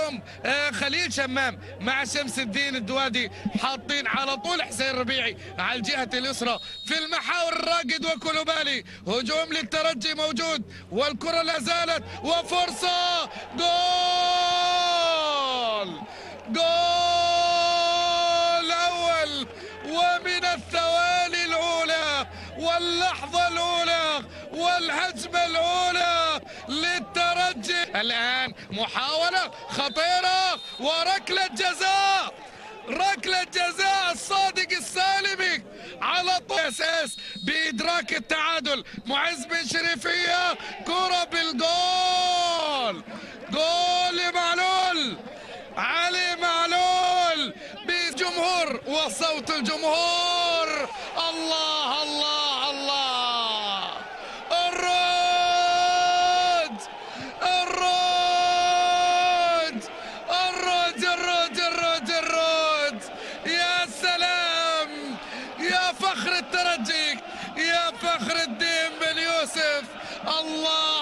اليوم خليل شمام مع شمس الدين الدوادي حاطين على طول حسين ربيعي على الجهة اليسرى في المحاور. الراقد وكولوبالي، هجوم للترجي موجود والكرة لا زالت وفرصة جول، جول أول ومن الثواني الأولى واللحظة الأولى والهجمة الأولى للترجي. الآن محاولة خطيرة وركلة جزاء، ركلة جزاء الصادق السالمي على طول اساس بإدراك التعادل. معز بن شريفية كرة بالجول، جول لمعلول، علي معلول بجمهور وصوت الجمهور. الله الله الله، الرد الرد الرد الرد الرد الرد. يا سلام يا فخر الترجي، يا فخر الدين بن يوسف. الله